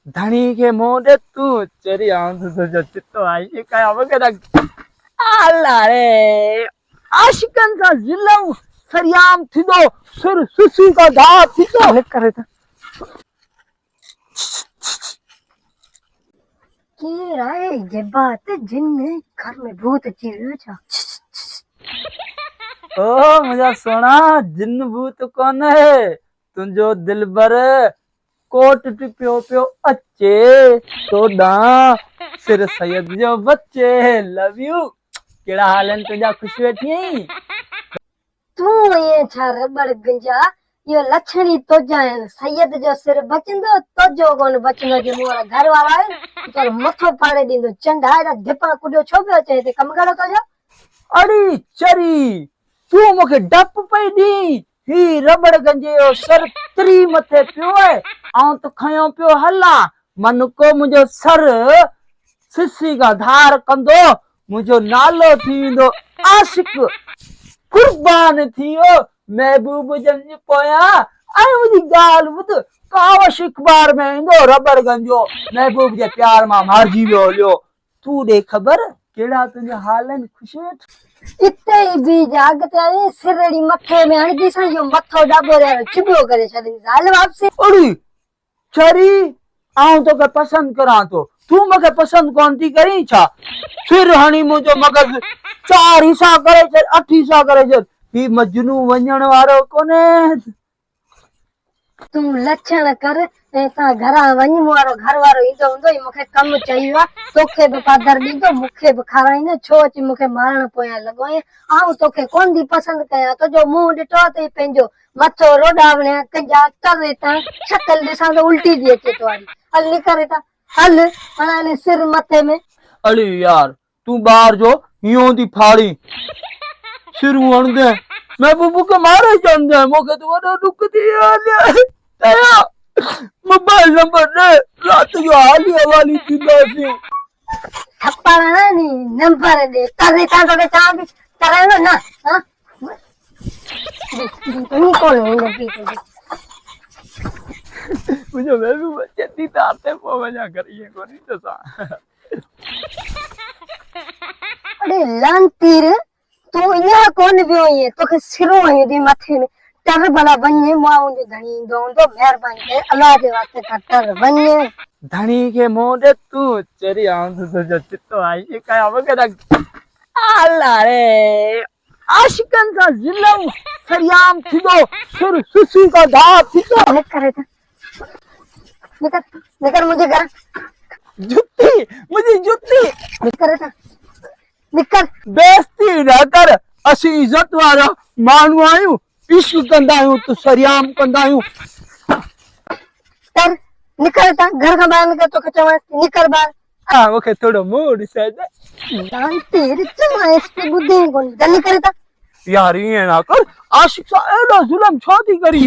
धनी के मोड़े तू चरी आंसू तो चित्तो आई काय वगैरह अल्लाह रे आशिकन सा जिलम सरियाम थीदो सुर सुसी का धा थीदो ने करे था के राय ये बात जिन घर में भूत चिड़िया था। ओ मुझे सुना जिन भूत कौन है तुझो दिलबर कोट पियो पियो अच्छे तो दा सिर सैयद जो बच्चे लव यू केड़ा हालन तुझा खुश वेठी तू ये छा रबड़ गंजा यो लक्षणी तो जान सैयद जो सिर बचंदो तो जो कोन बचंदो जे मोरा घर वाला है तो मथो पाड़े दींदो चंडा एडा धिपा कुडियो छो पियो चे ते कम करो तो जा अड़ी चरी तू मुखे डप पई दी ही रबड़ गंजे जो सर त्री मथे पियो है आऊं तो खयो पियो हला मन को मुझो सर सिसी का धार कंदो मुझो नालो थींदो आशिक कुर्बान थियो महबूब जन पोया आई मुझी गाल बुध कावश अखबार में इंदो रबड़ गंजो महबूब जे प्यार मा मारजी वियो लियो तू दे खबर केड़ा तुझे हालन खुश इते ही भी जागते आए सिरड़ी मथे में हणदी सा यो मथो डाबो रे चिबो करे छदी हाल वापसी अड़ी चरी आऊं तो के पसंद करा तो तू मके पसंद कौन थी करी छा फिर हणी मुझो मगज 4 हिस्सा करे छे 8 हिस्सा करे छे ही मजनू वणण वारो कोने तू लक्षण कर ऐसा घरा वञ मोरो घर वारो ईंदो हूंदो ई मूंखे कम चाहियो तोखे भी पादर ॾींदो मूंखे भी खाराईंदो छो अची मूंखे मारण पोयां लॻो आहे आऊं तोखे कोन थी पसंद कयां तुंहिंजो मुंहुं ॾिठो अथई पंहिंजो मथो रोडावणिया कंजा तर तां शक्ल ॾिसां त उल्टी थी अचे तो हल निकर हितां हल हाणे सिर मथे में अरे यार तू बाहर जो यूं दी फाड़ी सिरू हण दे मैं बुबू के मारे चंदे मोके तो वडो दुख दिया तया मोबाइल नंबर दे रात जो हाली हवाली थी दासी थप्पड़ नी नंबर दे करे ता तो चा भी करायो ना हां तू कौन है पीछे मुझे मैं भी बच्चे ताते पो वजा करिए कोनी तो सा अरे लांतीर तू यहाँ कौन बियो ये तो के सिरो है दी मथे में तर भला बन्ने माऊ जो धनी दो तो मेहरबानी करे अल्लाह के वास्ते कर बन्ने धनी के मोड़े तू चरी आंसू तो जो चित्तो आई काय वगैरह अल्लाह रे आशिकन सा जिलम सरियाम थीदो सुर सुसी का धा थीदो ने करे था निकर मुझे घर जुत्ती मुझे जुत्ती निकर था निकर बेइज्जती न कर असी इज्जत वाला मानू आयू इश्क कंदा आयू तो सरियाम कंदा आयू तर निकर था घर का बाहर निकर तो कचवा निकर बाहर हां ओके थोड़ो मूड से लांतीर चमा इस पे बुद्धि कौन जल्दी करे था यार ये ना कर आशिक सा एडो जुल्म छोटी करी